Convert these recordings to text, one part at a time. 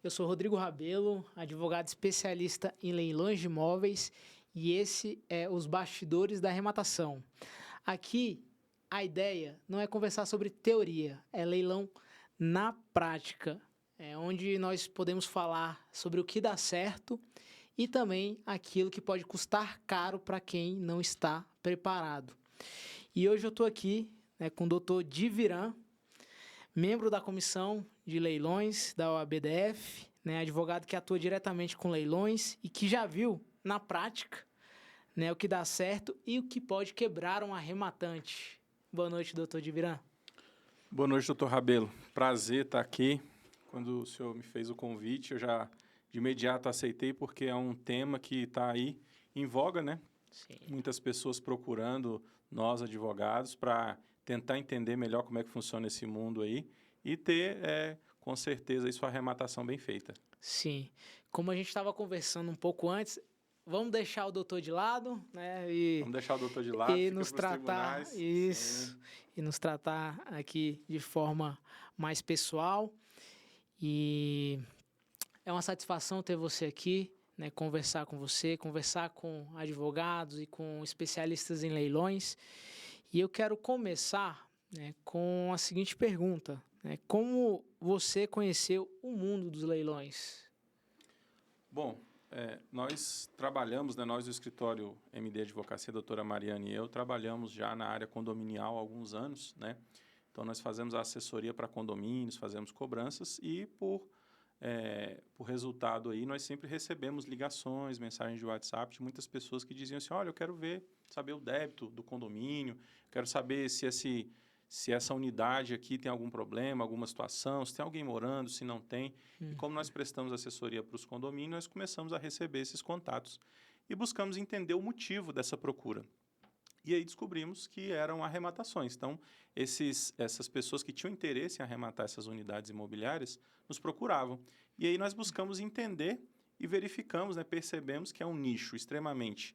Eu sou Rodrigo Rabelo, advogado especialista em leilões de imóveis e esse é Os Bastidores da Arrematação. Aqui, a ideia não é conversar sobre teoria, é leilão na prática, onde nós podemos falar sobre o que dá certo e também aquilo que pode custar caro para quem não está preparado. E hoje eu estou aqui com o Dr. Diviran, membro da comissão de leilões da OABDF, advogado que atua diretamente com leilões e que já viu na prática o que dá certo e o que pode quebrar um arrematante. Boa noite, doutor Diviran. Boa noite, doutor Rabelo. Prazer estar aqui. Quando o senhor me fez o convite, eu já de imediato aceitei, porque é um tema que está aí em voga, né? Sim. Muitas pessoas procurando nós, advogados, para tentar entender melhor como é que funciona esse mundo aí e ter, com certeza, sua arrematação bem feita. Sim. Como a gente estava conversando um pouco antes, vamos deixar o doutor de lado, né? Vamos deixar o doutor de lado, E fica nos para os tratar tribunais. isso, Sim. e nos tratar aqui de forma mais pessoal. E é uma satisfação ter você aqui, conversar com você, conversar com advogados e com especialistas em leilões. E eu quero começar com a seguinte pergunta: como você conheceu o mundo dos leilões? Bom, nós trabalhamos, nós do escritório MD Advocacia, a doutora Mariane e eu, trabalhamos já na área condominial há alguns anos, né? Então, nós fazemos a assessoria para condomínios, fazemos cobranças e, por resultado aí, nós sempre recebemos ligações, mensagens de WhatsApp de muitas pessoas que diziam assim, olha, eu quero saber o débito do condomínio, quero saber se essa unidade aqui tem algum problema, alguma situação, se tem alguém morando, se não tem. E como nós prestamos assessoria para os condomínios, nós começamos a receber esses contatos e buscamos entender o motivo dessa procura. E aí descobrimos que eram arrematações. Então, essas pessoas que tinham interesse em arrematar essas unidades imobiliárias nos procuravam. E aí nós buscamos entender e verificamos, percebemos que é um nicho extremamente...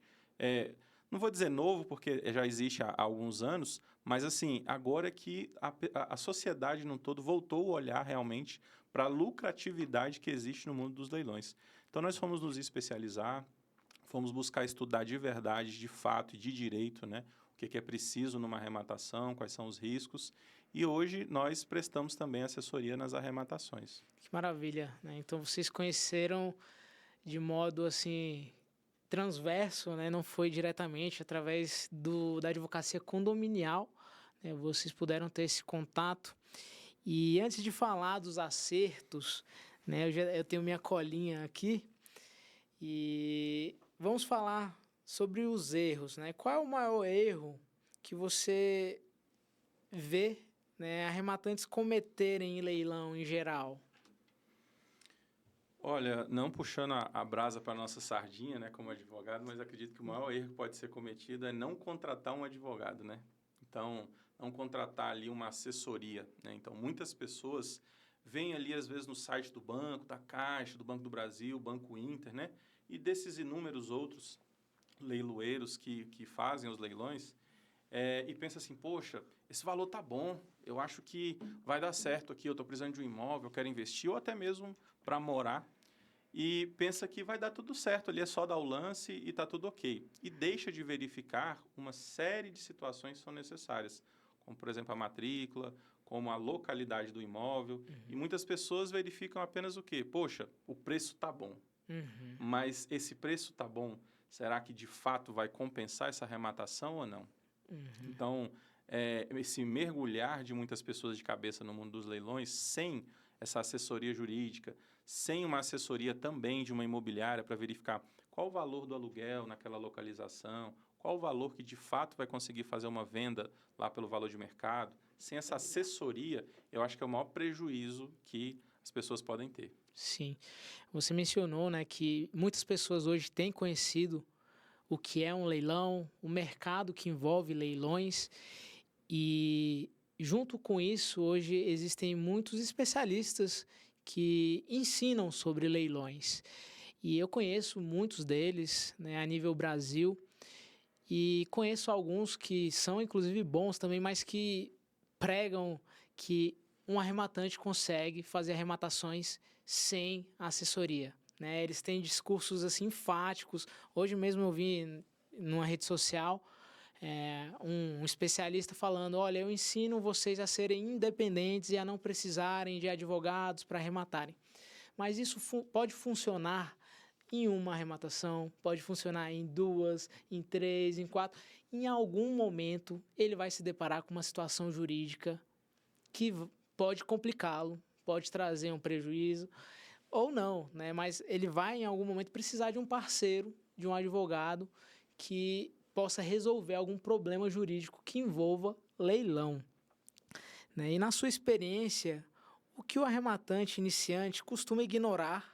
não vou dizer novo, porque já existe há alguns anos, mas assim, agora é que a sociedade no todo voltou a olhar realmente para a lucratividade que existe no mundo dos leilões. Então, nós fomos nos especializar, fomos buscar estudar de verdade, de fato e de direito, o que é preciso numa arrematação, quais são os riscos. E hoje nós prestamos também assessoria nas arrematações. Que maravilha, né? Então vocês conheceram de modo assim transverso, né? Não foi diretamente através da advocacia condominial, né? Vocês puderam ter esse contato. E antes de falar dos acertos, né? Eu tenho minha colinha aqui e vamos falar sobre os erros, né? Qual é o maior erro que você vê, arrematantes cometerem em leilão em geral? Olha, não puxando a brasa para a nossa sardinha, como advogado, mas acredito que o maior erro que pode ser cometido é não contratar um advogado, Então, não contratar ali uma assessoria, Então, muitas pessoas vêm ali, às vezes, no site do banco, da Caixa, do Banco do Brasil, Banco Inter, E desses inúmeros outros leiloeiros que fazem os leilões, e pensa assim, poxa, esse valor tá bom, eu acho que vai dar certo aqui, eu estou precisando de um imóvel, eu quero investir, ou até mesmo para morar, e pensa que vai dar tudo certo, ali é só dar o lance e está tudo ok. E deixa de verificar uma série de situações que são necessárias, como, por exemplo, a matrícula, como a localidade do imóvel, e muitas pessoas verificam apenas o quê? Poxa, o preço tá bom, mas esse preço tá bom, será que de fato vai compensar essa arrematação ou não? Então, esse mergulhar de muitas pessoas de cabeça no mundo dos leilões, sem essa assessoria jurídica, sem uma assessoria também de uma imobiliária para verificar qual o valor do aluguel naquela localização, qual o valor que de fato vai conseguir fazer uma venda lá pelo valor de mercado, sem essa assessoria, eu acho que é o maior prejuízo que as pessoas podem ter. Sim. Você mencionou, que muitas pessoas hoje têm conhecido o que é um leilão, o mercado que envolve leilões e junto com isso hoje existem muitos especialistas que ensinam sobre leilões e eu conheço muitos deles, a nível Brasil e conheço alguns que são inclusive bons também, mas que pregam que um arrematante consegue fazer arrematações sem assessoria, né? Eles têm discursos assim enfáticos. Hoje mesmo eu vi numa rede social um especialista falando: olha, eu ensino vocês a serem independentes e a não precisarem de advogados para arrematarem. Mas isso pode funcionar em uma arrematação, pode funcionar em 2, em 3, em 4. Em algum momento, ele vai se deparar com uma situação jurídica que pode complicá-lo, pode trazer um prejuízo, ou não, né? Mas ele vai, em algum momento, precisar de um parceiro, de um advogado que possa resolver algum problema jurídico que envolva leilão, né? E na sua experiência, o que o arrematante iniciante costuma ignorar,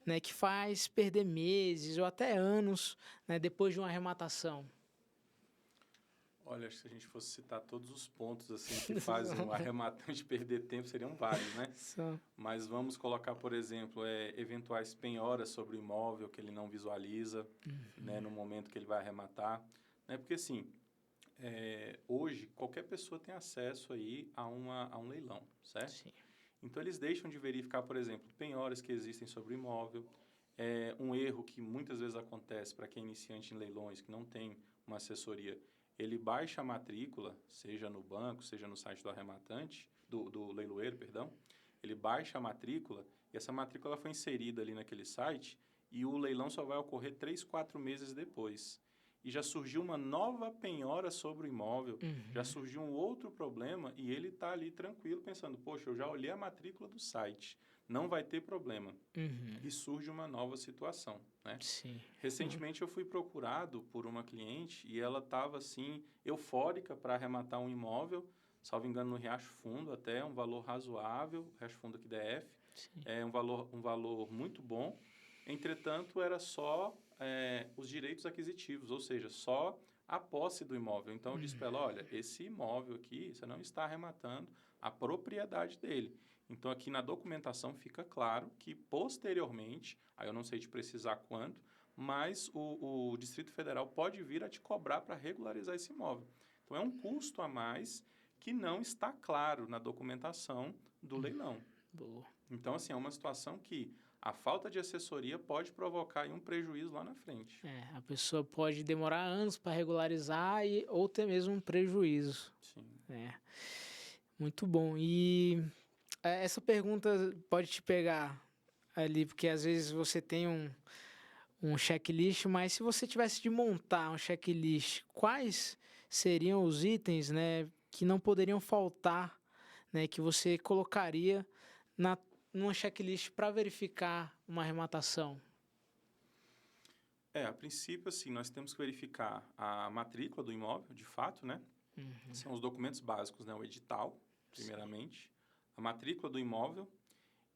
né, que faz perder meses ou até anos, né, depois de uma arrematação? Olha, acho que se a gente fosse citar todos os pontos assim que fazem o arrematante perder tempo, seriam vários, né? Só. Mas vamos colocar, por exemplo, eventuais penhoras sobre o imóvel que ele não visualiza, né, no momento que ele vai arrematar, né? Porque assim, hoje qualquer pessoa tem acesso aí a um leilão, certo? Sim. Então eles deixam de verificar, por exemplo, penhoras que existem sobre o imóvel, um erro que muitas vezes acontece para quem é iniciante em leilões, que não tem uma assessoria, ele baixa a matrícula, seja no banco, seja no site do arrematante, do leiloeiro, perdão, ele baixa a matrícula e essa matrícula foi inserida ali naquele site e o leilão só vai ocorrer 3, 4 meses depois. E já surgiu uma nova penhora sobre o imóvel, já surgiu um outro problema e ele está ali tranquilo pensando, poxa, eu já olhei a matrícula do site, não vai ter problema. E surge uma nova situação, né? Sim. Recentemente eu fui procurado por uma cliente e ela estava assim eufórica para arrematar um imóvel, salvo engano no Riacho Fundo até, um valor razoável, Riacho Fundo aqui DF, Sim. um valor muito bom. Entretanto, era só os direitos aquisitivos, ou seja, só a posse do imóvel. Então eu disse para ela, olha, esse imóvel aqui, você não está arrematando a propriedade dele. Então, aqui na documentação fica claro que, posteriormente, aí eu não sei te precisar quanto, mas o Distrito Federal pode vir a te cobrar para regularizar esse imóvel. Então, é um custo a mais que não está claro na documentação do leilão. Boa. Então, assim, é uma situação que a falta de assessoria pode provocar aí um prejuízo lá na frente. A pessoa pode demorar anos para regularizar ou ter mesmo um prejuízo. Sim. Muito bom. E essa pergunta pode te pegar ali, porque às vezes você tem um checklist, mas se você tivesse de montar um checklist, quais seriam os itens, né, que não poderiam faltar, né, que você colocaria numa checklist para verificar uma arrematação? A princípio, assim, nós temos que verificar a matrícula do imóvel, de fato, né? São os documentos básicos, né? O edital, primeiramente, a matrícula do imóvel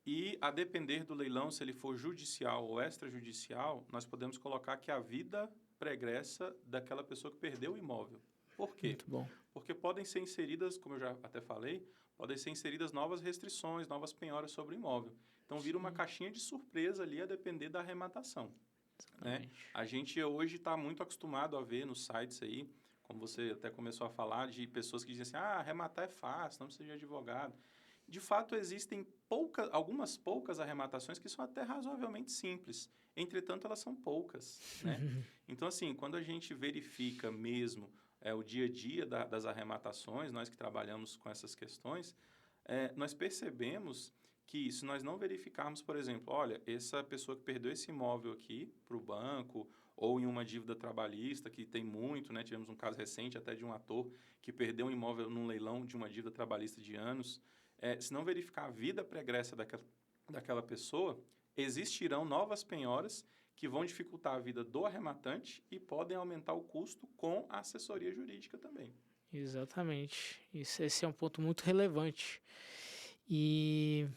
e, a depender do leilão, se ele for judicial ou extrajudicial, nós podemos colocar que a vida pregressa daquela pessoa que perdeu o imóvel. Por quê? Muito bom. Porque podem ser inseridas, como eu já até falei, podem ser inseridas novas restrições, novas penhoras sobre o imóvel. Então, vira uma caixinha de surpresa ali a depender da arrematação. Né? A gente hoje está muito acostumado a ver nos sites aí, como você até começou a falar, de pessoas que dizem assim, arrematar é fácil, não precisa de advogado. De fato, existem algumas poucas arrematações que são até razoavelmente simples. Entretanto, elas são poucas, né? Então, assim, quando a gente verifica mesmo o dia a dia das arrematações, nós que trabalhamos com essas questões, nós percebemos que se nós não verificarmos, por exemplo, olha, essa pessoa que perdeu esse imóvel aqui para o banco ou em uma dívida trabalhista, que tem muito, né? Tivemos um caso recente até de um ator que perdeu um imóvel num leilão de uma dívida trabalhista de anos. Se não verificar a vida pregressa daquela pessoa, existirão novas penhoras que vão dificultar a vida do arrematante e podem aumentar o custo com a assessoria jurídica também. Exatamente. Esse é um ponto muito relevante. E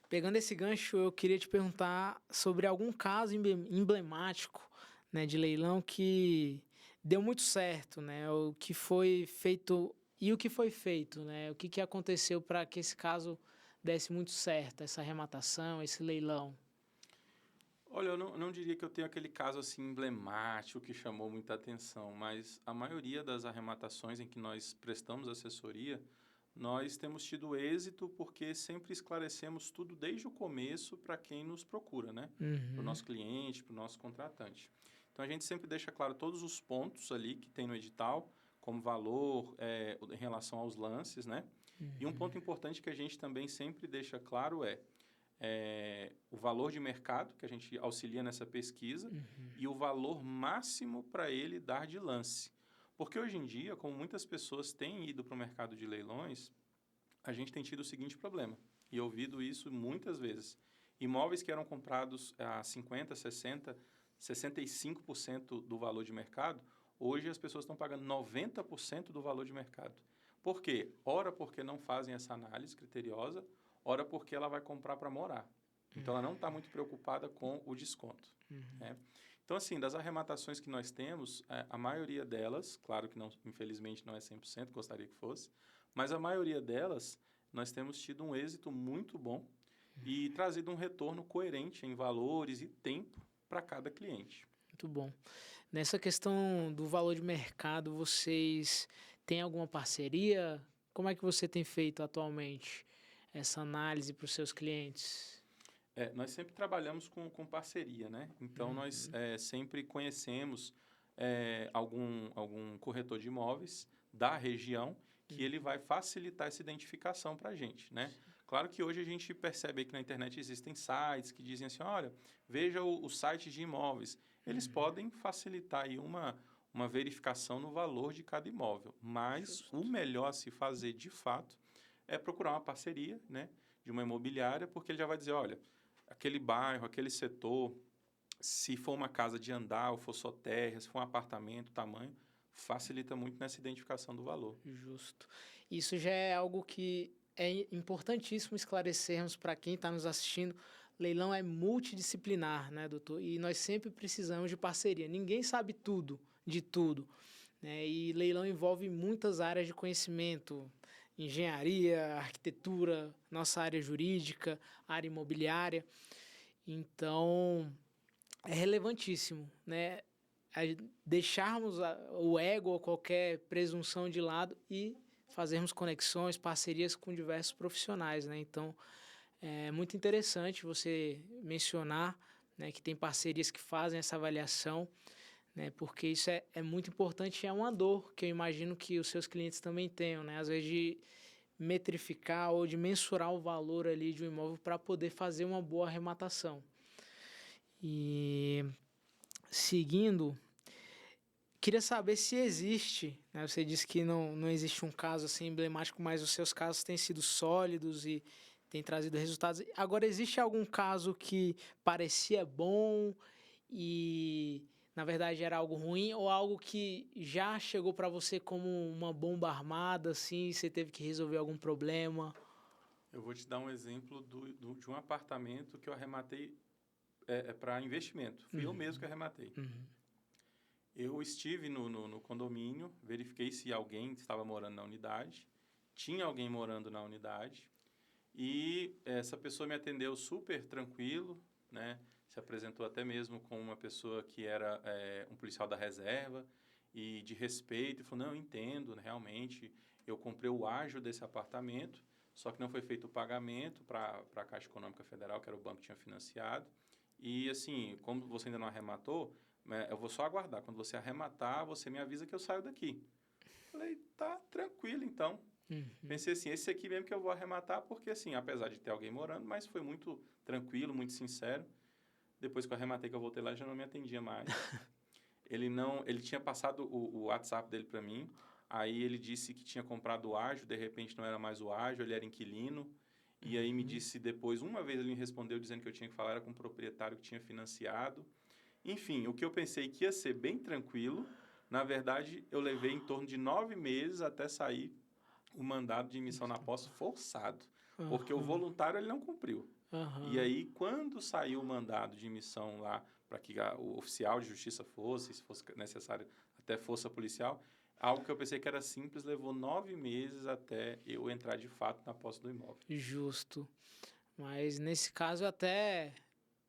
pegando esse gancho, eu queria te perguntar sobre algum caso emblemático, né, de leilão que deu muito certo, né? O que foi feito e o que foi feito, né? O que aconteceu para que esse caso desse muito certo, essa arrematação, esse leilão? Olha, eu não diria que eu tenho aquele caso assim emblemático que chamou muita atenção, mas a maioria das arrematações em que nós prestamos assessoria, nós temos tido êxito porque sempre esclarecemos tudo desde o começo para quem nos procura, né? Para o nosso cliente, para o nosso contratante. Então, a gente sempre deixa claro todos os pontos ali que tem no edital, como valor, em relação aos lances, né? E um ponto importante que a gente também sempre deixa claro o valor de mercado, que a gente auxilia nessa pesquisa, e o valor máximo para ele dar de lance. Porque hoje em dia, como muitas pessoas têm ido para o mercado de leilões, a gente tem tido o seguinte problema, e ouvido isso muitas vezes. Imóveis que eram comprados a 50%, 60%, 65% do valor de mercado, hoje as pessoas estão pagando 90% do valor de mercado. Por quê? Ora porque não fazem essa análise criteriosa, ora porque ela vai comprar para morar. Então, ela não está muito preocupada com o desconto. Né? Então, assim, das arrematações que nós temos, a maioria delas, claro que não, infelizmente não é 100%, gostaria que fosse, mas a maioria delas, nós temos tido um êxito muito bom e trazido um retorno coerente em valores e tempo para cada cliente. Muito bom. Nessa questão do valor de mercado, vocês têm alguma parceria? Como é que você tem feito atualmente essa análise para os seus clientes? Nós sempre trabalhamos com parceria, né? Então, nós sempre conhecemos algum corretor de imóveis da região que ele vai facilitar essa identificação para a gente, né? Claro que hoje a gente percebe que na internet existem sites que dizem assim, olha, veja o site de imóveis. Eles podem facilitar aí uma verificação no valor de cada imóvel, mas o melhor a se fazer de fato é procurar uma parceria, né, de uma imobiliária, porque ele já vai dizer, olha, aquele bairro, aquele setor, se for uma casa de andar ou for só terra, se for um apartamento, tamanho, facilita muito nessa identificação do valor. Justo. Isso já é algo que é importantíssimo esclarecermos para quem está nos assistindo. Leilão é multidisciplinar, né, doutor? E nós sempre precisamos de parceria. Ninguém sabe tudo, de tudo, né? E leilão envolve muitas áreas de conhecimento, engenharia, arquitetura, nossa área jurídica, área imobiliária. Então, é relevantíssimo, né? Deixarmos o ego ou qualquer presunção de lado e fazermos conexões, parcerias com diversos profissionais, né? Então, é muito interessante você mencionar, né, que tem parcerias que fazem essa avaliação, né? Porque isso é muito importante e é uma dor que eu imagino que os seus clientes também tenham, né? Às vezes de metrificar ou de mensurar o valor ali de um imóvel para poder fazer uma boa arrematação. E seguindo, queria saber se existe, né? Você disse que não existe um caso assim emblemático, mas os seus casos têm sido sólidos e têm trazido resultados. Agora, existe algum caso que parecia bom e, na verdade, era algo ruim, ou algo que já chegou para você como uma bomba armada, assim, e você teve que resolver algum problema? Eu vou te dar um exemplo de um apartamento que eu arrematei para investimento. Fui eu mesmo que arrematei. Eu estive no condomínio, verifiquei se alguém estava morando na unidade, tinha alguém morando na unidade, e essa pessoa me atendeu super tranquilo, né? Se apresentou até mesmo como uma pessoa que era um policial da reserva e de respeito, e falou, não, eu entendo, realmente, eu comprei o ágio desse apartamento, só que não foi feito o pagamento para a Caixa Econômica Federal, que era o banco que tinha financiado, e assim, como você ainda não arrematou, eu vou só aguardar. Quando você arrematar, você me avisa que eu saio daqui. Falei, tá tranquilo, então. Pensei assim, esse aqui mesmo que eu vou arrematar, porque assim, apesar de ter alguém morando, mas foi muito tranquilo, muito sincero. Depois que eu arrematei, que eu voltei lá, já não me atendia mais. Ele tinha passado o WhatsApp dele para mim, aí ele disse que tinha comprado o ágio, de repente não era mais o ágio, ele era inquilino. E aí me disse depois, uma vez ele me respondeu dizendo que eu tinha que falar era com o proprietário que tinha financiado. Enfim, o que eu pensei que ia ser bem tranquilo, na verdade, eu levei em torno de 9 meses até sair o mandado de emissão na posse forçado, porque o voluntário ele não cumpriu. E aí, quando saiu o mandado de emissão lá, para que o oficial de justiça fosse, se fosse necessário, até força policial, algo que eu pensei que era simples, levou 9 meses até eu entrar de fato na posse do imóvel. Justo. Mas nesse caso até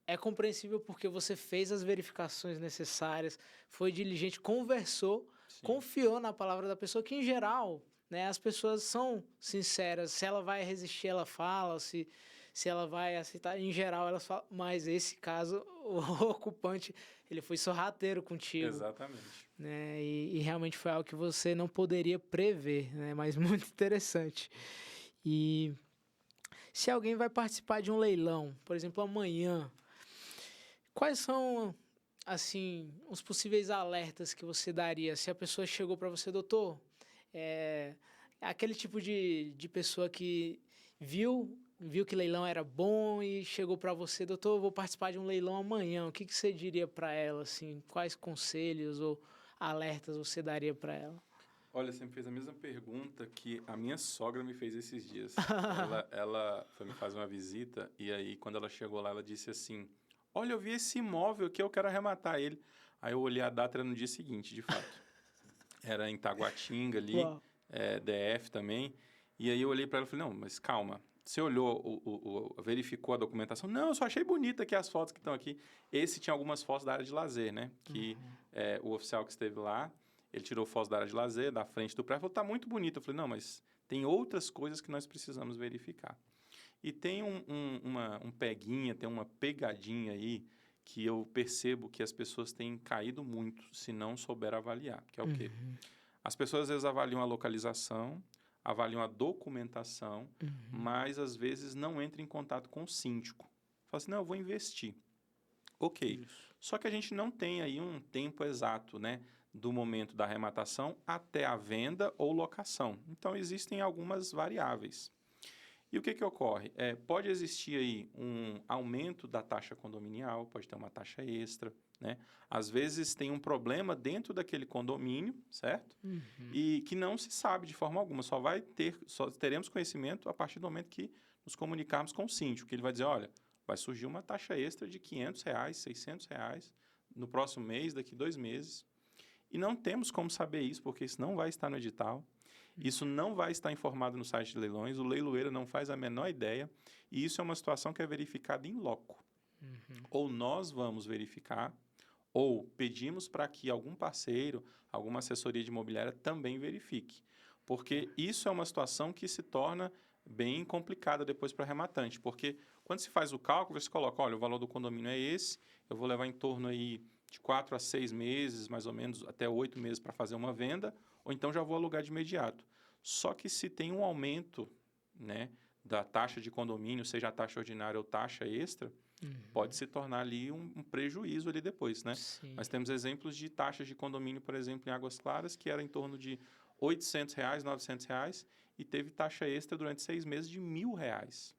é compreensível porque você fez as verificações necessárias, foi diligente, conversou, Sim. confiou na palavra da pessoa, que em geral, né? As pessoas são sinceras. Se ela vai resistir, ela fala. Se ela vai aceitar, em geral, elas falam. Mas esse caso, o ocupante, ele foi sorrateiro contigo. Exatamente. Né? E realmente foi algo que você não poderia prever, né? Mas muito interessante. E se alguém vai participar de um leilão, por exemplo, amanhã, quais são, assim, os possíveis alertas que você daria se a pessoa chegou para você, doutor? É aquele tipo de pessoa que viu que leilão era bom e chegou para você, doutor, eu vou participar de um leilão amanhã. O que você diria para ela, assim? Quais conselhos ou alertas você daria para ela? Olha, você me fez a mesma pergunta que a minha sogra me fez esses dias. Ela foi me fazer uma visita e aí, quando ela chegou lá, ela disse assim, olha, eu vi esse imóvel aqui, eu quero arrematar ele. Aí eu olhei a data, era no dia seguinte, de fato. Era em Taguatinga ali, DF também. E aí eu olhei para ela e falei, não, mas calma. Você olhou, verificou a documentação? Não, eu só achei bonita aqui as fotos que estão aqui. Esse tinha algumas fotos da área de lazer, né? Que o oficial que esteve lá, ele tirou fotos da área de lazer, da frente do prédio, falou, tá muito bonito. Eu falei, não, mas tem outras coisas que nós precisamos verificar. E tem um peguinha, tem uma pegadinha aí que eu percebo que as pessoas têm caído muito se não souber avaliar, que é o quê? As pessoas às vezes avaliam a localização, avaliam a documentação, mas às vezes não entram em contato com o síndico. Fala assim, não, eu vou investir. Ok. Só que a gente não tem aí um tempo exato, né? Do momento da arrematação até a venda ou locação. Então, existem algumas variáveis. E o que ocorre? Pode existir aí um aumento da taxa condominial, pode ter uma taxa extra, né? Às vezes tem um problema dentro daquele condomínio, certo? E que não se sabe de forma alguma, só teremos conhecimento a partir do momento que nos comunicarmos com o síndico, que ele vai dizer, olha, vai surgir uma taxa extra de R$500, R$600 no próximo mês, daqui 2 meses. E não temos como saber isso, porque isso não vai estar no edital. Isso não vai estar informado no site de leilões, o leiloeiro não faz a menor ideia, e isso é uma situação que é verificada em loco. Ou nós vamos verificar, ou pedimos para que algum parceiro, alguma assessoria de imobiliária também verifique. Porque isso é uma situação que se torna bem complicada depois para o arrematante, porque quando se faz o cálculo, você coloca, olha, o valor do condomínio é esse, eu vou levar em torno aí de 4 a 6 meses, mais ou menos, até 8 meses para fazer uma venda, ou então já vou alugar de imediato. Só que se tem um aumento, né, da taxa de condomínio, seja a taxa ordinária ou taxa extra, pode se tornar ali um prejuízo ali depois, né? Sim. Nós temos exemplos de taxas de condomínio, por exemplo, em Águas Claras, que era em torno de R$800, R$900, e teve taxa extra durante 6 meses de R$1.000.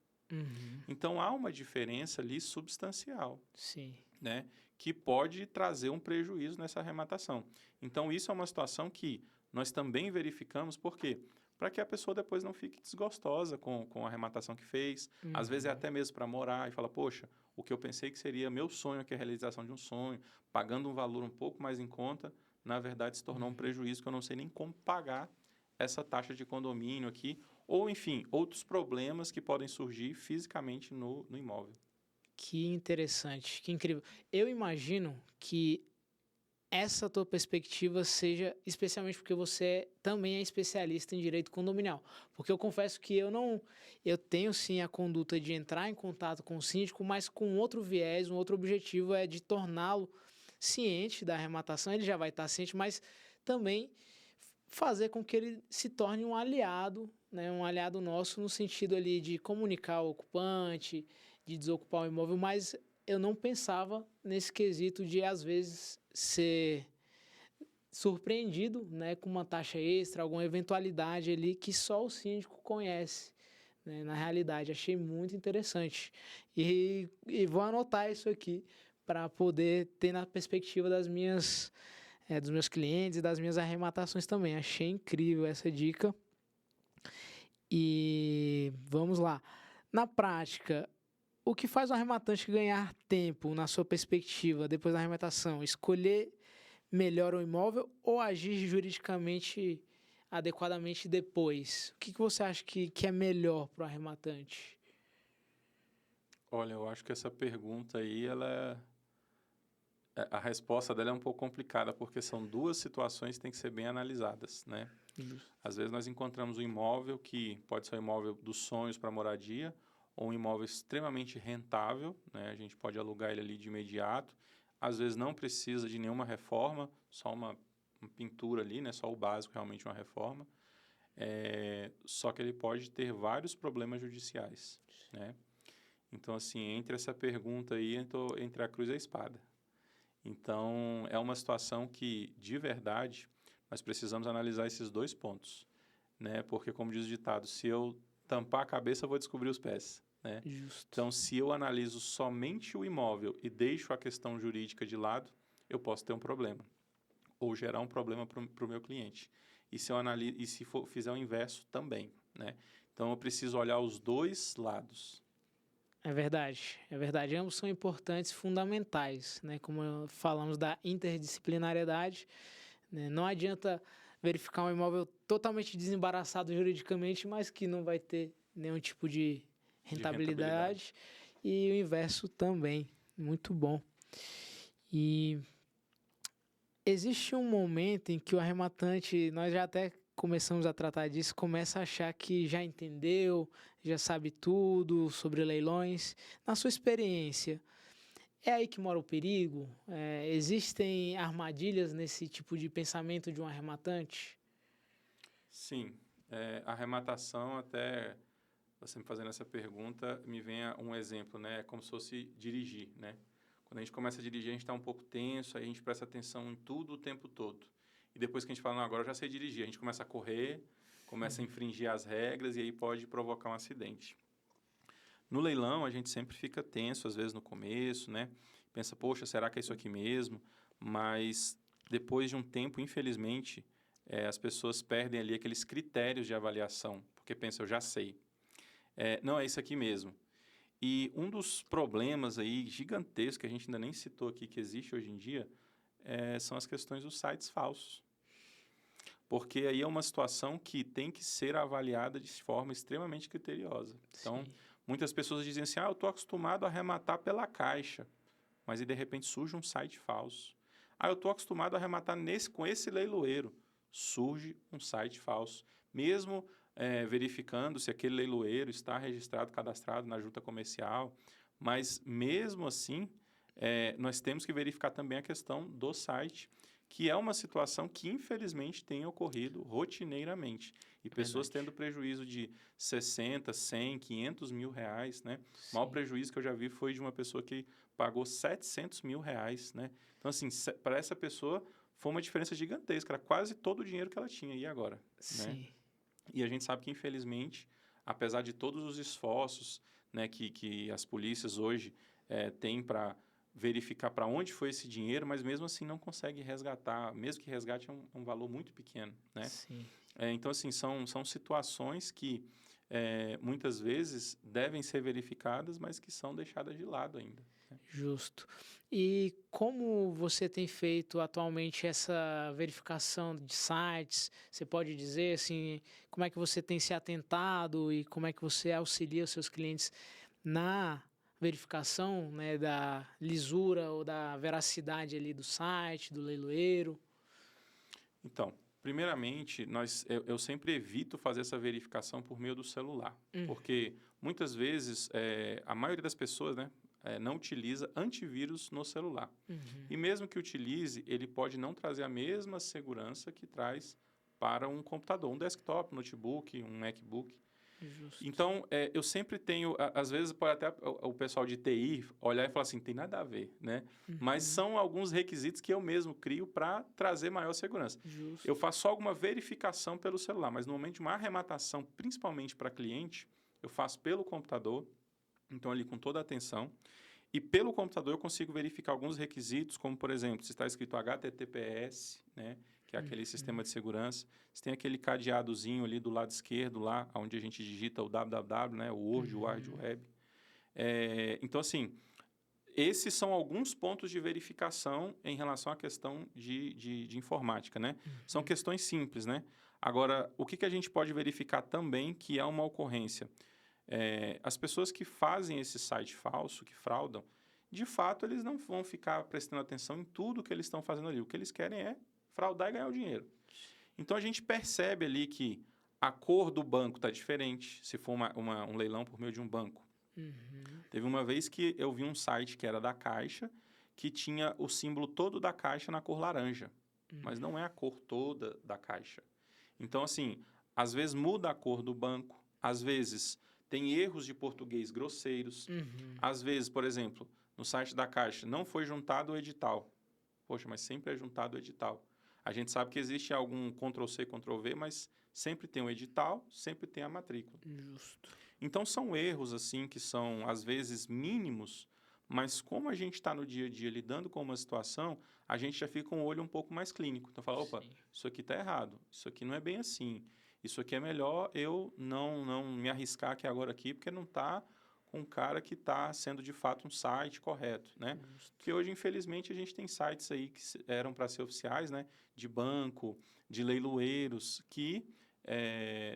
Então, há uma diferença ali substancial. Sim. Né, que pode trazer um prejuízo nessa arrematação. Então, isso é uma situação que nós também verificamos, por quê? Para que a pessoa depois não fique desgostosa com a arrematação que fez. Às vezes é até mesmo para morar e fala, poxa, o que eu pensei que seria meu sonho, que é a realização de um sonho, pagando um valor um pouco mais em conta, na verdade se tornou um prejuízo que eu não sei nem como pagar essa taxa de condomínio aqui, ou enfim, outros problemas que podem surgir fisicamente no imóvel. Que interessante, que incrível. Eu imagino que essa tua perspectiva seja especialmente porque você também é especialista em direito condominial. Porque eu confesso que eu tenho sim a conduta de entrar em contato com o síndico, mas com outro viés, um outro objetivo é de torná-lo ciente da arrematação, ele já vai estar ciente, mas também fazer com que ele se torne um aliado, né, um aliado nosso no sentido ali de comunicar o ocupante, de desocupar o imóvel, mas eu não pensava nesse quesito de, às vezes, ser surpreendido, né, com uma taxa extra, alguma eventualidade ali que só o síndico conhece, né, na realidade. Achei muito interessante. E vou anotar isso aqui para poder ter na perspectiva dos meus clientes e das minhas arrematações também. Achei incrível essa dica. E vamos lá. Na prática, o que faz o arrematante ganhar tempo, na sua perspectiva, depois da arrematação? Escolher melhor o imóvel ou agir juridicamente adequadamente depois? O que você acha que é melhor para o arrematante? Olha, eu acho que essa pergunta aí, ela A resposta dela é um pouco complicada, porque são duas situações que têm que ser bem analisadas, né? Às vezes nós encontramos um imóvel que pode ser um imóvel dos sonhos para moradia, ou um imóvel extremamente rentável, né? A gente pode alugar ele ali de imediato. Às vezes não precisa de nenhuma reforma, só uma pintura ali, né? Só o básico, realmente uma reforma. Só que ele pode ter vários problemas judiciais, né? Então, assim, entre essa pergunta aí, entre a cruz e a espada. Então, é uma situação que, de verdade, nós precisamos analisar esses dois pontos, né? Porque, como diz o ditado, se eu tampar a cabeça, eu vou descobrir os pés, né? Justo. Então, se eu analiso somente o imóvel e deixo a questão jurídica de lado, eu posso ter um problema, ou gerar um problema para o meu cliente. E se eu fizer o inverso também, né? Então, eu preciso olhar os dois lados. É verdade, é verdade. Ambos são importantes, fundamentais, né? Como falamos da interdisciplinariedade, né? Não adianta verificar um imóvel totalmente desembaraçado juridicamente, mas que não vai ter nenhum tipo de rentabilidade. E o inverso também. Muito bom. E existe um momento em que o arrematante, nós já até começamos a tratar disso, começa a achar que já entendeu, já sabe tudo sobre leilões. Na sua experiência, é aí que mora o perigo? Existem armadilhas nesse tipo de pensamento de um arrematante? Sim, a arrematação, até você me fazendo essa pergunta, me vem um exemplo, né? É como se fosse dirigir, né? Quando a gente começa a dirigir, a gente está um pouco tenso, aí a gente presta atenção em tudo o tempo todo. E depois que a gente fala, não, agora eu já sei dirigir, a gente começa a correr, começa a infringir as regras e aí pode provocar um acidente. No leilão, a gente sempre fica tenso, às vezes no começo, né? Pensa, poxa, será que é isso aqui mesmo? Mas depois de um tempo, infelizmente, as pessoas perdem ali aqueles critérios de avaliação, porque pensa, eu já sei. Não, é isso aqui mesmo. E um dos problemas aí gigantescos que a gente ainda nem citou aqui, que existe hoje em dia, são as questões dos sites falsos. Porque aí é uma situação que tem que ser avaliada de forma extremamente criteriosa. Então, muitas pessoas dizem assim, eu estou acostumado a arrematar pela caixa, mas aí de repente surge um site falso. Eu estou acostumado a arrematar com esse leiloeiro, surge um site falso. Mesmo verificando se aquele leiloeiro está registrado, cadastrado na junta comercial, mas mesmo assim, nós temos que verificar também a questão do site, que é uma situação que infelizmente tem ocorrido rotineiramente. E pessoas tendo prejuízo de 60, 100, 500 mil reais, né? O maior prejuízo que eu já vi foi de uma pessoa que pagou 700 mil reais, né? Então, assim, para essa pessoa foi uma diferença gigantesca, era quase todo o dinheiro que ela tinha, e agora? Sim. Né? E a gente sabe que, infelizmente, apesar de todos os esforços, né, que as polícias hoje têm para verificar para onde foi esse dinheiro, mas mesmo assim não consegue resgatar, mesmo que resgate um valor muito pequeno, né? Sim. Então, assim, são situações que muitas vezes devem ser verificadas, mas que são deixadas de lado ainda. Né? Justo. E como você tem feito atualmente essa verificação de sites? Você pode dizer assim, como é que você tem se atentado e como é que você auxilia os seus clientes na verificação, né, da lisura ou da veracidade ali do site, do leiloeiro? Então, primeiramente, eu sempre evito fazer essa verificação por meio do celular, porque muitas vezes a maioria das pessoas, né, não utiliza antivírus no celular. E mesmo que utilize, ele pode não trazer a mesma segurança que traz para um computador, um desktop, notebook, um MacBook. Justo. Então, eu sempre tenho, às vezes pode até o pessoal de TI olhar e falar assim, tem nada a ver, né? Mas são alguns requisitos que eu mesmo crio para trazer maior segurança. Justo. Eu faço só alguma verificação pelo celular, mas no momento de uma arrematação, principalmente para cliente, eu faço pelo computador, então ali com toda a atenção. E pelo computador eu consigo verificar alguns requisitos, como, por exemplo, se está escrito HTTPS, né, que é aquele sistema de segurança, se tem aquele cadeadozinho ali do lado esquerdo, lá onde a gente digita o www, né, o Word Web. Então, assim, esses são alguns pontos de verificação em relação à questão de informática, né? São questões simples, né? Agora, o que a gente pode verificar também que é uma ocorrência? As pessoas que fazem esse site falso, que fraudam, de fato, eles não vão ficar prestando atenção em tudo que eles estão fazendo ali. O que eles querem é fraudar e ganhar o dinheiro. Então, a gente percebe ali que a cor do banco está diferente, se for um leilão por meio de um banco. Teve uma vez que eu vi um site que era da Caixa, que tinha o símbolo todo da Caixa na cor laranja, mas não é a cor toda da Caixa. Então, assim, às vezes muda a cor do banco, às vezes tem erros de português grosseiros, às vezes, por exemplo, no site da Caixa não foi juntado o edital. Poxa, mas sempre é juntado o edital. A gente sabe que existe algum Ctrl+C, Ctrl+V, mas sempre tem o edital, sempre tem a matrícula. Justo. Então, são erros, assim, que são, às vezes, mínimos, mas como a gente está no dia a dia lidando com uma situação, a gente já fica com o olho um pouco mais clínico. Então, fala, opa, Sim. isso aqui está errado, isso aqui não é bem assim, isso aqui é melhor eu não me arriscar aqui agora aqui, porque não está com um cara que está sendo, de fato, um site correto, né? Porque hoje, infelizmente, a gente tem sites aí que eram para ser oficiais, né? De banco, de leiloeiros, que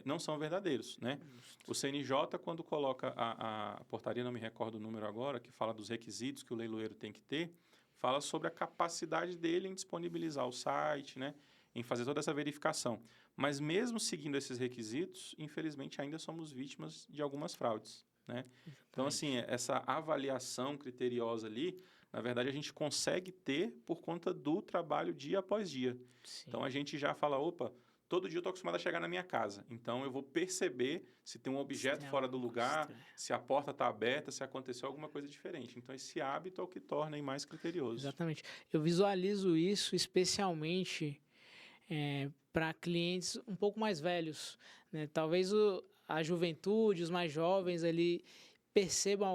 não são verdadeiros, né? O CNJ, quando coloca a portaria, não me recordo o número agora, que fala dos requisitos que o leiloeiro tem que ter, fala sobre a capacidade dele em disponibilizar o site, né? Em fazer toda essa verificação. Mas mesmo seguindo esses requisitos, infelizmente, ainda somos vítimas de algumas fraudes, né? Então, assim, essa avaliação criteriosa ali, na verdade, a gente consegue ter por conta do trabalho dia após dia. Sim. Então, a gente já fala, opa, todo dia eu estou acostumado a chegar na minha casa. Então, eu vou perceber se tem um objeto fora do lugar, se a porta está aberta, se aconteceu alguma coisa diferente. Então, esse hábito é o que torna aí mais criterioso. Exatamente. Eu visualizo isso especialmente para clientes um pouco mais velhos, né? Talvez a juventude, os mais jovens ali percebam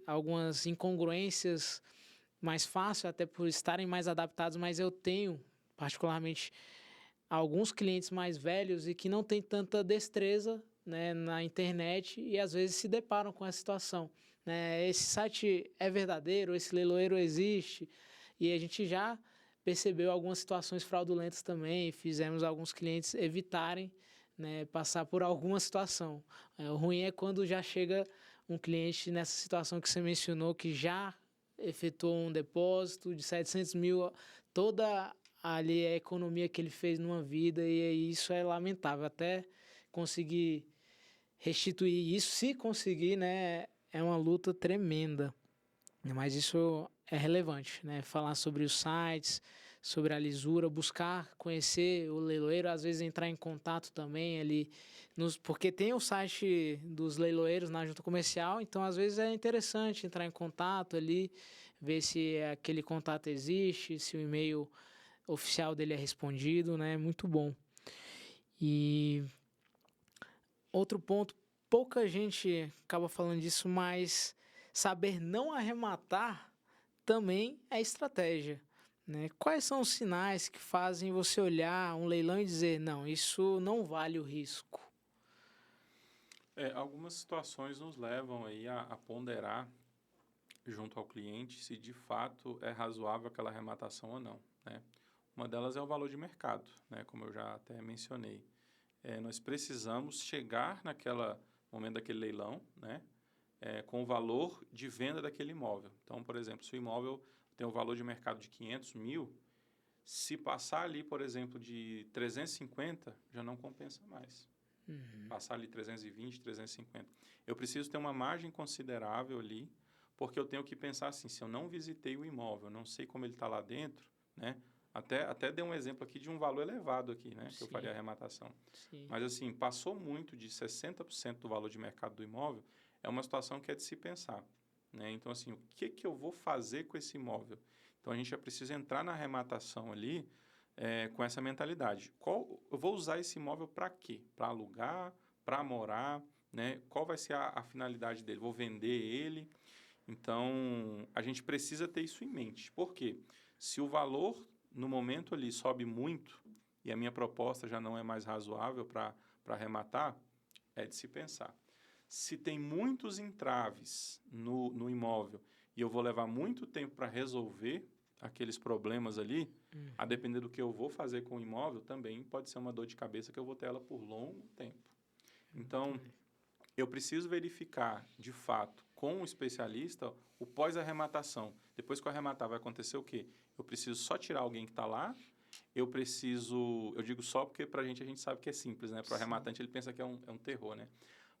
algumas incongruências mais fácil, até por estarem mais adaptados, mas eu tenho, particularmente, alguns clientes mais velhos e que não têm tanta destreza, né, na internet e às vezes se deparam com essa situação, né? Esse site é verdadeiro, esse leiloeiro existe, e a gente já percebeu algumas situações fraudulentas também, fizemos alguns clientes evitarem, né, passar por alguma situação. O ruim é quando já chega um cliente nessa situação que você mencionou, que já efetuou um depósito de 700 mil, toda ali a economia que ele fez numa vida, e aí isso é lamentável. Até conseguir restituir isso, se conseguir, né, é uma luta tremenda. Mas isso é relevante, né? Falar sobre os sites, sobre a lisura, buscar conhecer o leiloeiro, às vezes entrar em contato também ali, porque tem o site dos leiloeiros na junta comercial, então às vezes é interessante entrar em contato ali, ver se aquele contato existe, se o e-mail oficial dele é respondido, né? Muito bom. E outro ponto, pouca gente acaba falando disso, mas saber não arrematar também é estratégia, né? Quais são os sinais que fazem você olhar um leilão e dizer, não, isso não vale o risco? Algumas situações nos levam aí a ponderar junto ao cliente se de fato é razoável aquela arrematação ou não, né? Uma delas é o valor de mercado, né? Como eu já até mencionei. Nós precisamos chegar naquele momento daquele leilão, né? Com o valor de venda daquele imóvel. Então, por exemplo, se o imóvel tem um valor de mercado de 500 mil, se passar ali, por exemplo, de 350, já não compensa mais. Passar ali 320, 350. Eu preciso ter uma margem considerável ali, porque eu tenho que pensar assim, se eu não visitei o imóvel, não sei como ele está lá dentro, né? Até dei um exemplo aqui de um valor elevado aqui, né? Que eu faria a arrematação. Sim. Mas assim, passou muito de 60% do valor de mercado do imóvel, é uma situação que é de se pensar, né? Então, assim, o que eu vou fazer com esse imóvel? Então, a gente já precisa entrar na arrematação ali com essa mentalidade. Eu vou usar esse imóvel para quê? Para alugar? Para morar? Né? Qual vai ser a finalidade dele? Vou vender ele? Então, a gente precisa ter isso em mente. Por quê? Se o valor, no momento ali, sobe muito e a minha proposta já não é mais razoável para arrematar, é de se pensar. Se tem muitos entraves no imóvel e eu vou levar muito tempo para resolver aqueles problemas ali, a depender do que eu vou fazer com o imóvel, também pode ser uma dor de cabeça que eu vou ter ela por longo tempo. Então, eu preciso verificar, de fato, com o especialista o pós-arrematação. Depois que eu arrematar, vai acontecer o quê? Eu preciso só tirar alguém que está lá, eu digo só porque para a gente sabe que é simples, né? Para o arrematante, ele pensa que é um terror, né?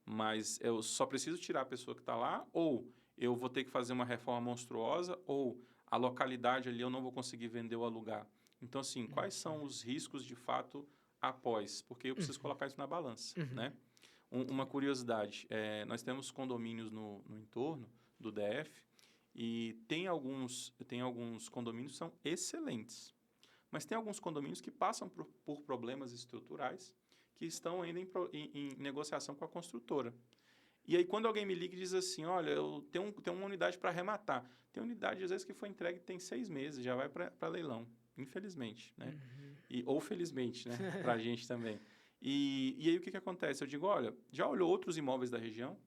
Mas eu só preciso tirar a pessoa que está lá, ou eu vou ter que fazer uma reforma monstruosa, ou a localidade ali eu não vou conseguir vender ou alugar. Então, assim, quais são os riscos de fato após? Porque eu preciso colocar isso na balança, né? Uma curiosidade, nós temos condomínios no entorno do DF e tem alguns condomínios que são excelentes, mas tem alguns condomínios que passam por problemas estruturais que estão ainda em negociação com a construtora. E aí, quando alguém me liga e diz assim, olha, eu tenho uma unidade para arrematar. Tem unidade, às vezes, que foi entregue tem 6 meses, já vai para leilão, infelizmente, né? Ou felizmente, né? Para a gente também. E aí, o que acontece? Eu digo, olha, já olhou outros imóveis da região?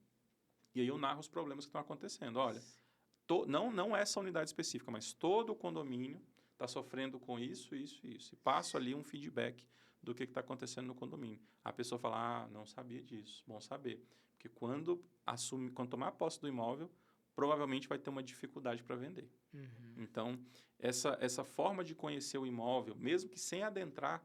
E aí, eu narro os problemas que estão acontecendo. Olha, não essa unidade específica, mas todo o condomínio está sofrendo com isso, isso e isso. E passo ali um feedback do que está acontecendo no condomínio. A pessoa fala, não sabia disso, bom saber. Porque quando tomar posse do imóvel, provavelmente vai ter uma dificuldade para vender. Então, essa forma de conhecer o imóvel, mesmo que sem adentrar,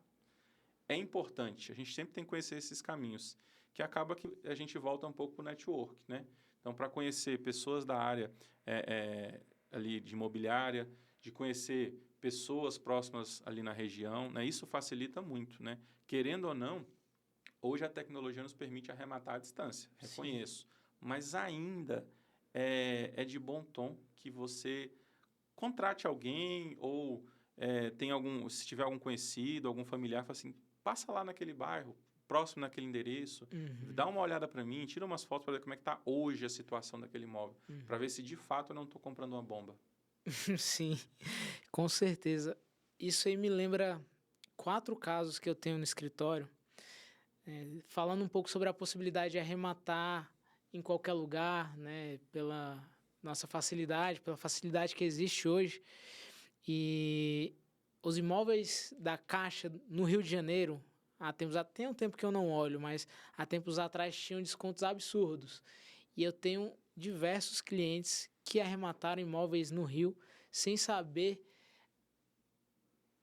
é importante. A gente sempre tem que conhecer esses caminhos, que acaba que a gente volta um pouco para o network, né? Então, para conhecer pessoas da área ali de imobiliária, de conhecer pessoas próximas ali na região, né? Isso facilita muito, né? Querendo ou não, hoje a tecnologia nos permite arrematar à distância, reconheço. Sim. Mas ainda é de bom tom que você contrate alguém ou se tiver algum conhecido, algum familiar, fala assim, passa lá naquele bairro, próximo naquele endereço, dá uma olhada para mim, tira umas fotos para ver como é que está hoje a situação daquele imóvel, para ver se de fato eu não estou comprando uma bomba. Sim, com certeza. Isso aí me lembra 4 casos que eu tenho no escritório, falando um pouco sobre a possibilidade de arrematar em qualquer lugar, né, pela nossa facilidade, pela facilidade que existe hoje. E os imóveis da Caixa no Rio de Janeiro, tem um tempo que eu não olho, mas há tempos atrás tinham descontos absurdos. E eu tenho diversos clientes que arremataram imóveis no Rio sem saber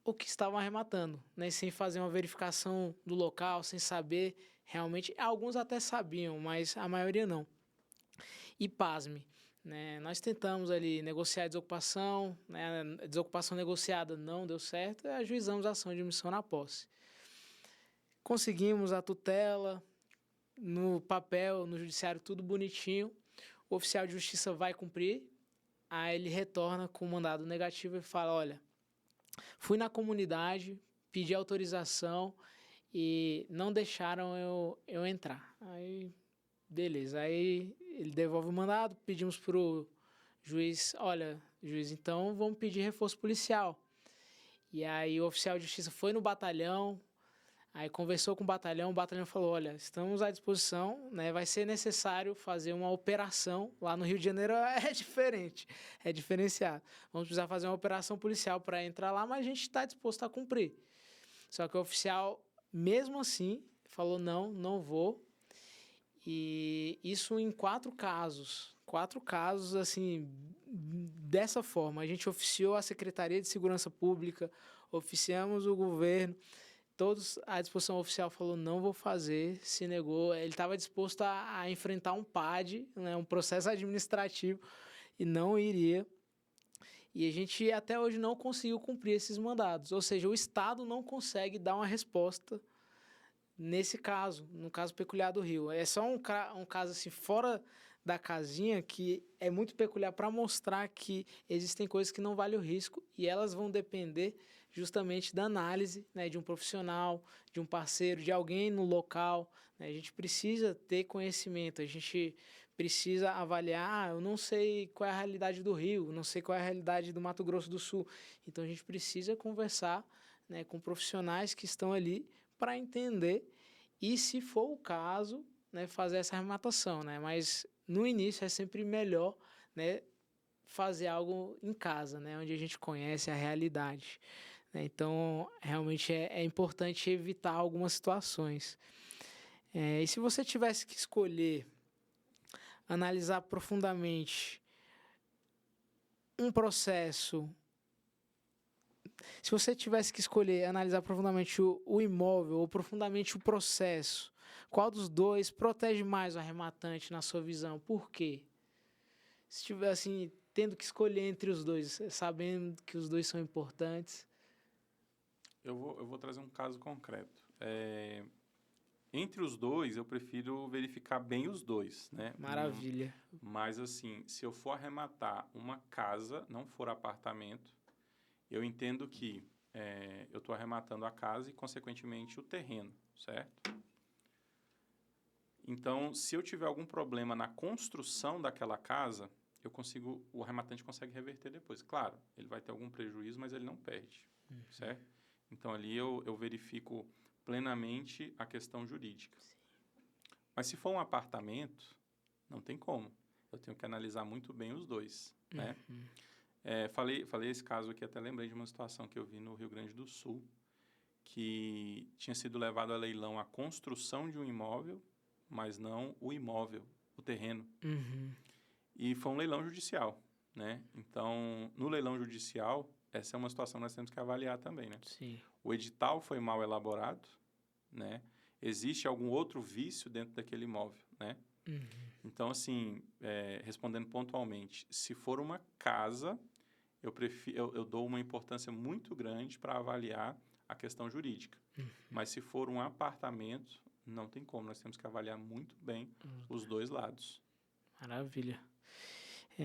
o que estavam arrematando, né? Sem fazer uma verificação do local, sem saber realmente. Alguns até sabiam, mas a maioria não. E pasme, né? Nós tentamos ali negociar a desocupação, né? A desocupação negociada não deu certo, e ajuizamos a ação de omissão na posse. Conseguimos a tutela, no papel, no judiciário, tudo bonitinho. O oficial de justiça vai cumprir, aí ele retorna com um mandado negativo e fala, olha, fui na comunidade, pedi autorização e não deixaram eu entrar. Aí, beleza. Aí ele devolve o mandado, pedimos para o juiz, olha, juiz, então vamos pedir reforço policial. E aí o oficial de justiça foi no batalhão, aí conversou com o batalhão falou, olha, estamos à disposição, né, vai ser necessário fazer uma operação, lá no Rio de Janeiro é diferente, é diferenciado. Vamos precisar fazer uma operação policial para entrar lá, mas a gente está disposto a cumprir. Só que o oficial, mesmo assim, falou, não vou. E isso em 4 casos. 4 casos, assim, dessa forma. A gente oficiou a Secretaria de Segurança Pública, oficiamos o governo, todos à disposição oficial falou, não vou fazer, se negou. Ele estava disposto a enfrentar um PAD, né, um processo administrativo, e não iria. E a gente até hoje não conseguiu cumprir esses mandados. Ou seja, o Estado não consegue dar uma resposta nesse caso, no caso peculiar do Rio. É só um caso assim, fora da casinha, que é muito peculiar para mostrar que existem coisas que não valem o risco e elas vão depender justamente da análise, né, de um profissional, de um parceiro, de alguém no local, né? A gente precisa ter conhecimento, a gente precisa avaliar, eu não sei qual é a realidade do Rio, não sei qual é a realidade do Mato Grosso do Sul, então a gente precisa conversar, né, com profissionais que estão ali para entender e, se for o caso, né, fazer essa arrematação, né? Mas no início é sempre melhor, né, fazer algo em casa, né, onde a gente conhece a realidade, né? Então, realmente é importante evitar algumas situações. E se você tivesse que escolher analisar profundamente um processo, se você tivesse que escolher analisar profundamente o imóvel ou profundamente o processo, qual dos dois protege mais o arrematante na sua visão? Por quê? Se estiver assim, tendo que escolher entre os dois, sabendo que os dois são importantes. Eu vou trazer um caso concreto. Entre os dois, eu prefiro verificar bem os dois, né? Maravilha. Mas, assim, se eu for arrematar uma casa, não for apartamento, eu entendo que eu estou arrematando a casa e, consequentemente, o terreno, certo? Então, se eu tiver algum problema na construção daquela casa, o arrematante consegue reverter depois. Claro, ele vai ter algum prejuízo, mas ele não perde, certo? Então, ali eu verifico plenamente a questão jurídica. Mas se for um apartamento, não tem como. Eu tenho que analisar muito bem os dois, né? Falei esse caso aqui, até lembrei de uma situação que eu vi no Rio Grande do Sul, que tinha sido levado a leilão a construção de um imóvel, mas não o imóvel, o terreno. E foi um leilão judicial, né? Então, no leilão judicial, essa é uma situação que nós temos que avaliar também, né? Sim. O edital foi mal elaborado, né? Existe algum outro vício dentro daquele imóvel, né? Então, assim, respondendo pontualmente, se for uma casa, eu dou uma importância muito grande para avaliar a questão jurídica. Mas se for um apartamento, não tem como. Nós temos que avaliar muito bem os dois lados. Maravilha.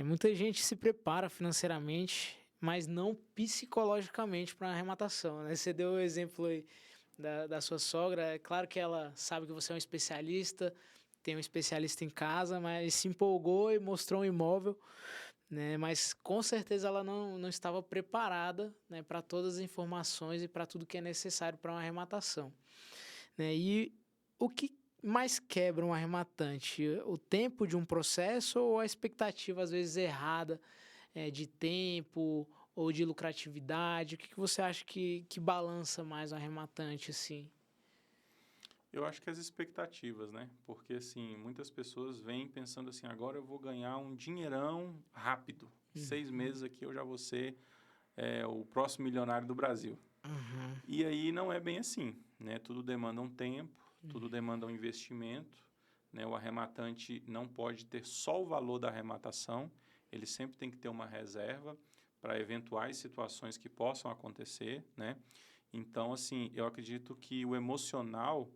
Muita gente se prepara financeiramente, mas não psicologicamente para a arrematação, né? Você deu o exemplo aí da sua sogra. É claro que ela sabe que você é um especialista, tem um especialista em casa, mas se empolgou e mostrou um imóvel, né? Mas com certeza ela não estava preparada, né, para todas as informações e para tudo que é necessário para uma arrematação, né? E o que mais quebra um arrematante? O tempo de um processo ou a expectativa, às vezes, errada, de tempo ou de lucratividade? O que você acha que balança mais um arrematante, assim? Eu acho que as expectativas, né? Porque, assim, muitas pessoas vêm pensando assim, agora eu vou ganhar um dinheirão rápido. 6 meses aqui eu já vou ser o próximo milionário do Brasil. E aí não é bem assim, né? Tudo demanda um tempo, tudo demanda um investimento, né? O arrematante não pode ter só o valor da arrematação, ele sempre tem que ter uma reserva para eventuais situações que possam acontecer, né? Então, assim, eu acredito que o emocional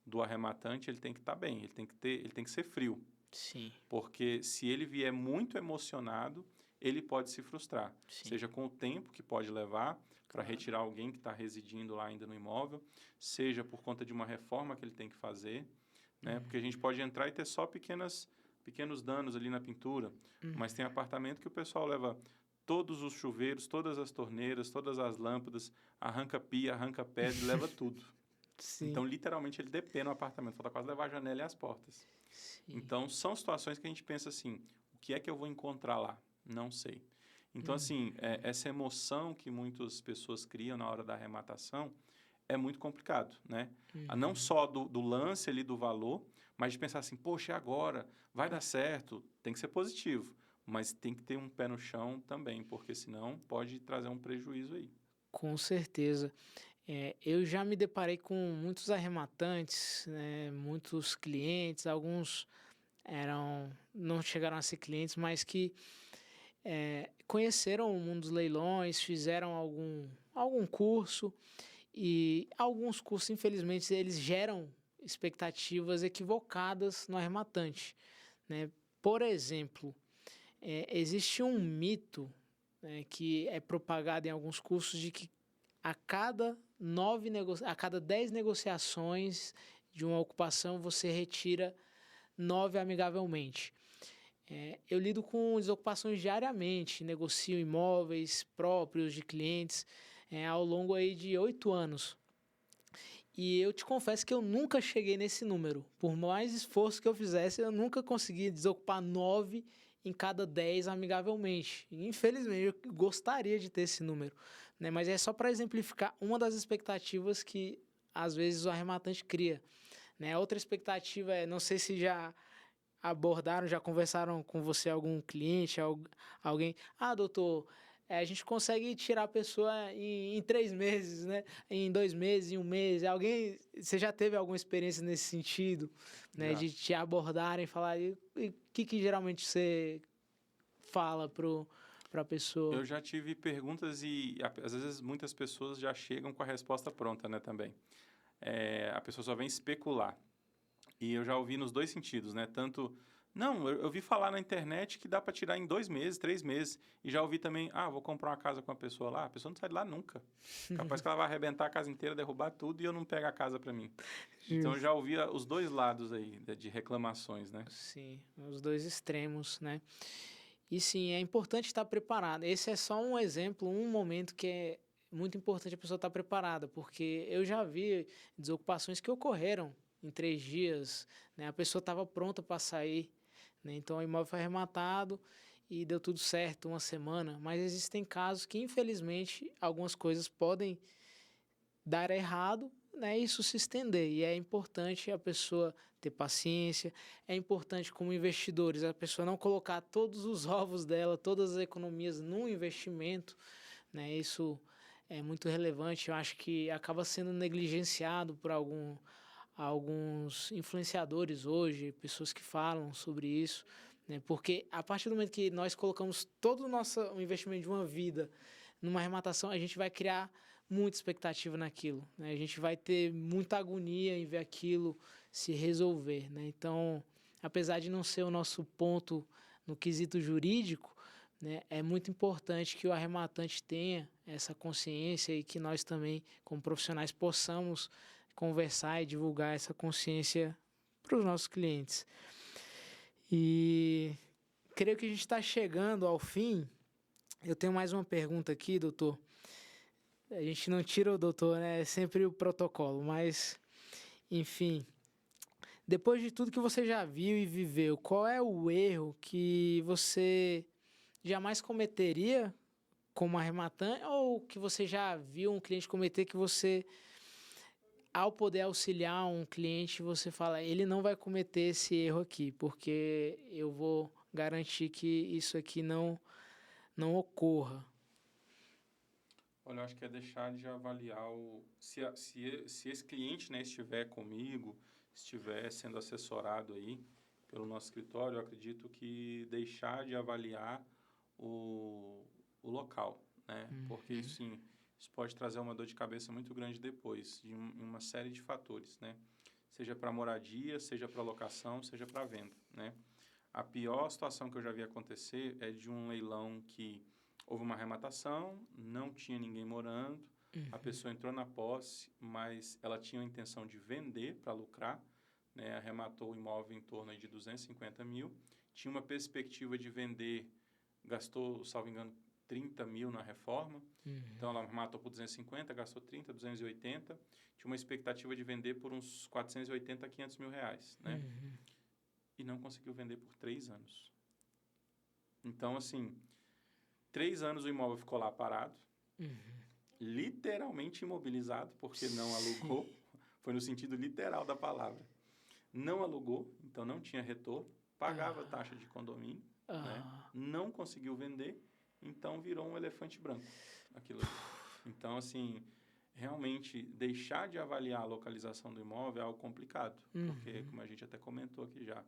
do arrematante, ele tem que estar bem, ele tem que ser frio. Sim. Porque se ele vier muito emocionado, ele pode se frustrar. Sim. Seja com o tempo que pode levar para retirar alguém que está residindo lá ainda no imóvel, seja por conta de uma reforma que ele tem que fazer, né? Porque a gente pode entrar e ter só pequenos danos ali na pintura, mas tem apartamento que o pessoal leva todos os chuveiros, todas as torneiras, todas as lâmpadas, arranca pia, arranca pedra, leva tudo. Sim. Então, literalmente, ele depena o apartamento, falta quase levar a janela e as portas. Sim. Então, são situações que a gente pensa assim, o que é que eu vou encontrar lá? Não sei. Então, assim, essa emoção que muitas pessoas criam na hora da arrematação é muito complicado, né? Não só do lance ali do valor, mas de pensar assim, poxa, é agora, vai dar certo, tem que ser positivo, mas tem que ter um pé no chão também, porque senão pode trazer um prejuízo aí. Com certeza. Eu já me deparei com muitos arrematantes, né, muitos clientes, alguns não chegaram a ser clientes, mas que conheceram o mundo dos leilões, fizeram algum curso, e alguns cursos, infelizmente, eles geram expectativas equivocadas no arrematante, né? Por exemplo, existe um mito, né, que é propagado em alguns cursos de que a cada 10 negociações de uma ocupação você retira 9 amigavelmente. Eu lido com desocupações diariamente, negocio imóveis próprios de clientes ao longo aí de 8 anos. E eu te confesso que eu nunca cheguei nesse número. Por mais esforço que eu fizesse, eu nunca consegui desocupar 9 em cada 10 amigavelmente. Infelizmente, eu gostaria de ter esse número, né? Mas é só para exemplificar uma das expectativas que, às vezes, o arrematante cria, né? Outra expectativa não sei se já abordaram, já conversaram com você algum cliente, alguém? Ah, doutor, a gente consegue tirar a pessoa em 3 meses, né? Em 2 meses, em um mês. Alguém, você já teve alguma experiência nesse sentido, né? Já. De te abordarem e falar, e o que geralmente você fala para a pessoa? Eu já tive perguntas e às vezes muitas pessoas já chegam com a resposta pronta, né, também. A pessoa só vem especular. E eu já ouvi nos dois sentidos, né? Tanto, não, eu vi falar na internet que dá para tirar em 2 meses, 3 meses. E já ouvi também, vou comprar uma casa com a pessoa lá. A pessoa não sai de lá nunca. Capaz que ela vai arrebentar a casa inteira, derrubar tudo e eu não pego a casa para mim. Então eu Justo. já ouvi os dois lados aí de reclamações, né? Sim, os dois extremos, né? E sim, é importante estar preparado. Esse é só um exemplo, um momento que é muito importante a pessoa estar preparada, porque eu já vi desocupações que ocorreram em 3 dias, né? A pessoa estava pronta para sair, né? Então o imóvel foi arrematado e deu tudo certo uma semana, mas existem casos que infelizmente algumas coisas podem dar errado, né, isso se estender. E é importante a pessoa ter paciência, é importante como investidores a pessoa não colocar todos os ovos dela, todas as economias num investimento, né? Isso é muito relevante. Eu acho que acaba sendo negligenciado por alguns influenciadores hoje, pessoas que falam sobre isso, né? Porque a partir do momento que nós colocamos todo o investimento de uma vida numa arrematação, a gente vai criar muita expectativa naquilo, né? A gente vai ter muita agonia em ver aquilo se resolver, né? Então, apesar de não ser o nosso ponto no quesito jurídico, né, é muito importante que o arrematante tenha essa consciência e que nós também, como profissionais, possamos conversar e divulgar essa consciência para os nossos clientes. E creio que a gente está chegando ao fim. Eu tenho mais uma pergunta aqui, doutor. A gente não tira o doutor, né? É sempre o protocolo, mas, enfim. Depois de tudo que você já viu e viveu, qual é o erro que você jamais cometeria como arrematante ou que você já viu um cliente cometer que você, ao poder auxiliar um cliente, você fala, ele não vai cometer esse erro aqui, porque eu vou garantir que isso aqui não ocorra. Olha, eu acho que é deixar de avaliar se esse cliente, né, estiver comigo, estiver sendo assessorado aí pelo nosso escritório, eu acredito que deixar de avaliar o local, né? Porque, sim, isso pode trazer uma dor de cabeça muito grande depois, de uma série de fatores, né? Seja para moradia, seja para locação, seja para venda, né? A pior situação que eu já vi acontecer é de um leilão que houve uma arrematação, não tinha ninguém morando, a pessoa entrou na posse, mas ela tinha a intenção de vender para lucrar, né? Arrematou o imóvel em torno aí de 250 mil, tinha uma perspectiva de vender, gastou, salvo engano, 30 mil na reforma, então ela arrematou por 250, gastou 30, 280, tinha uma expectativa de vender por uns 480 a 500 mil reais, né? E não conseguiu vender por 3 anos. Então, assim, 3 anos o imóvel ficou lá parado, literalmente imobilizado, porque não alugou, foi no sentido literal da palavra. Não alugou, então não tinha retorno, pagava taxa de condomínio, né? Não conseguiu vender, então virou um elefante branco, aquilo ali. Então, assim, realmente, deixar de avaliar a localização do imóvel é algo complicado, porque, como a gente até comentou aqui já,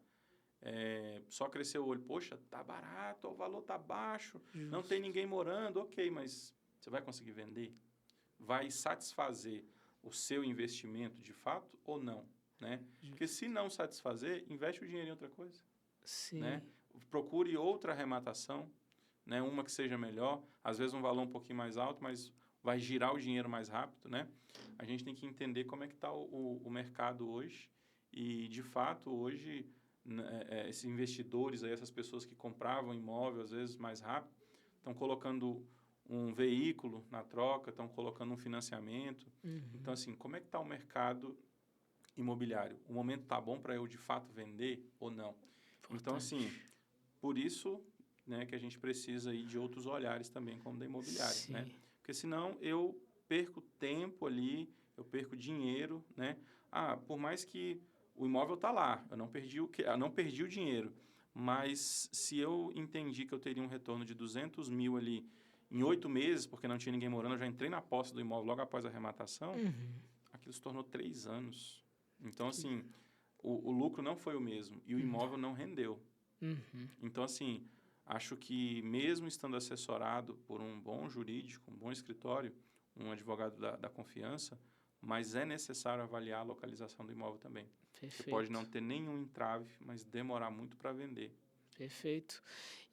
só crescer o olho, poxa, tá barato, o valor tá baixo, não tem ninguém morando, ok, mas você vai conseguir vender? Vai satisfazer o seu investimento de fato ou não, né? Porque se não satisfazer, investe o dinheiro em outra coisa, Sim. né? Procure outra arrematação, né? Uma que seja melhor, às vezes um valor um pouquinho mais alto, mas vai girar o dinheiro mais rápido, né? A gente tem que entender como é que está o mercado hoje e, de fato, hoje esses investidores, aí, essas pessoas que compravam imóvel, às vezes, mais rápido, estão colocando um veículo na troca, estão colocando um financiamento. Então, assim, como é que está o mercado imobiliário? O momento está bom para eu, de fato, vender ou não? Então, assim, por isso, né, que a gente precisa aí de outros olhares também, como da imobiliária, né? Porque senão eu perco tempo ali, eu perco dinheiro, né? Por mais que o imóvel está lá, eu não perdi o dinheiro, mas se eu entendi que eu teria um retorno de 200 mil ali em 8 meses, porque não tinha ninguém morando, eu já entrei na posse do imóvel logo após a arrematação, aquilo se tornou 3 anos. Então, assim, o lucro não foi o mesmo e o imóvel não rendeu. Então, assim, acho que mesmo estando assessorado por um bom jurídico, um bom escritório, um advogado da confiança, mas é necessário avaliar a localização do imóvel também. Perfeito. Você pode não ter nenhum entrave, mas demorar muito para vender. Perfeito.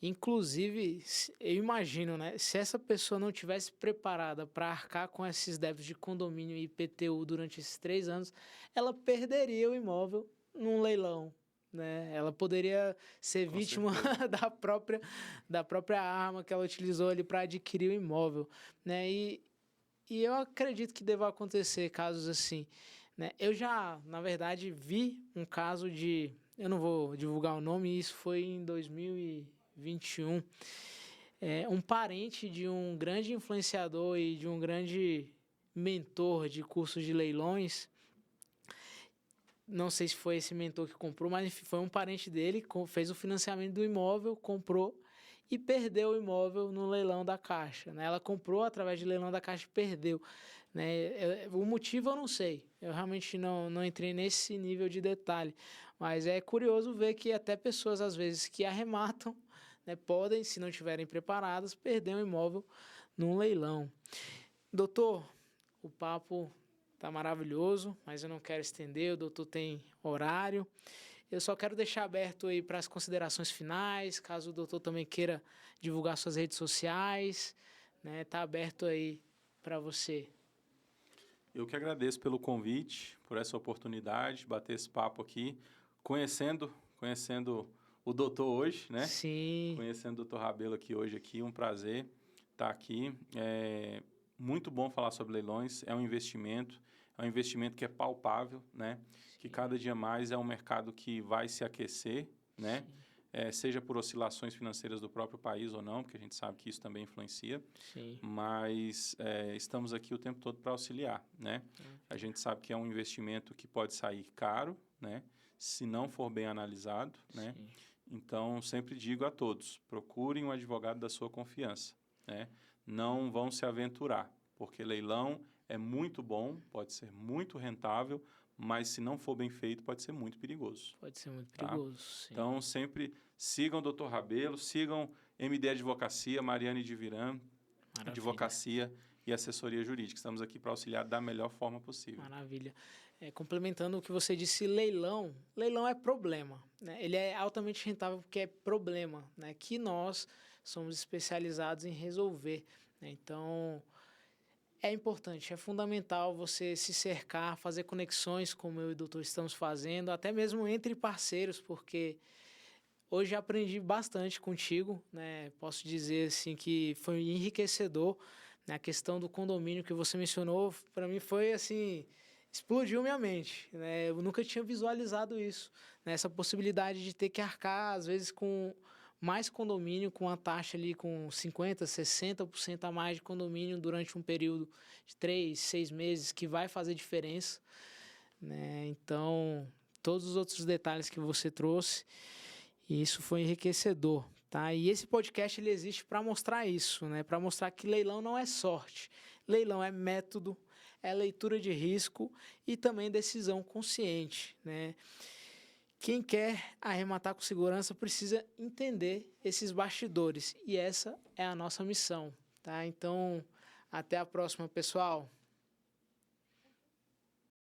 Inclusive, eu imagino, né? Se essa pessoa não tivesse preparada para arcar com esses débitos de condomínio e IPTU durante esses 3 anos, ela perderia o imóvel num leilão, né? Ela poderia ser Com vítima da própria arma que ela utilizou ali para adquirir o imóvel, né? E eu acredito que deva acontecer casos assim, né? Eu já, na verdade, vi um caso de... Eu não vou divulgar o nome, isso foi em 2021. Um parente de um grande influenciador e de um grande mentor de cursos de leilões, não sei se foi esse mentor que comprou, mas enfim, foi um parente dele, fez o financiamento do imóvel, comprou e perdeu o imóvel no leilão da Caixa, né? Ela comprou através de leilão da Caixa e perdeu, né? O motivo eu não sei, eu realmente não entrei nesse nível de detalhe, mas é curioso ver que até pessoas, às vezes, que arrematam, né, podem, se não estiverem preparadas, perder um imóvel num leilão. Doutor, o papo tá maravilhoso, mas eu não quero estender, o doutor tem horário. Eu só quero deixar aberto aí para as considerações finais, caso o doutor também queira divulgar suas redes sociais, né? Tá aberto aí para você. Eu que agradeço pelo convite, por essa oportunidade, bater esse papo aqui, conhecendo o doutor hoje, né? Sim. Conhecendo o doutor Rabelo aqui, um prazer estar aqui. É muito bom falar sobre leilões, é um investimento que é palpável, né? Que cada dia mais é um mercado que vai se aquecer, né? Seja por oscilações financeiras do próprio país ou não, porque a gente sabe que isso também influencia. Sim. Mas estamos aqui o tempo todo para auxiliar, né? A gente sabe que é um investimento que pode sair caro, né? Se não for bem analisado, né? Sim. Então, sempre digo a todos, procurem um advogado da sua confiança, né? Não vão se aventurar, porque leilão é muito bom, pode ser muito rentável, mas se não for bem feito, pode ser muito perigoso. Pode ser muito Tá? perigoso, sim. Então, sempre sigam o Dr. Rabelo, sigam MD Advocacia, Mariane de Viran, Maravilha. Advocacia e Assessoria Jurídica. Estamos aqui para auxiliar da melhor forma possível. Maravilha. Complementando o que você disse, leilão é problema, né? Ele é altamente rentável porque é problema, né? Que nós somos especializados em resolver, né? Então, é importante, é fundamental você se cercar, fazer conexões como eu e o doutor estamos fazendo, até mesmo entre parceiros, porque hoje aprendi bastante contigo, né? Posso dizer assim que foi enriquecedor, né? A questão do condomínio que você mencionou, para mim foi assim, explodiu minha mente, né? Eu nunca tinha visualizado isso, né? Essa possibilidade de ter que arcar às vezes com mais condomínio, com a taxa ali com 50%, 60% a mais de condomínio durante um período de 3, 6 meses, que vai fazer diferença, né? Então, todos os outros detalhes que você trouxe, e isso foi enriquecedor, tá? E esse podcast ele existe para mostrar isso, né? Para mostrar que leilão não é sorte, leilão é método, é leitura de risco e também decisão consciente, né? Quem quer arrematar com segurança precisa entender esses bastidores e essa é a nossa missão, tá? Então, até a próxima, pessoal.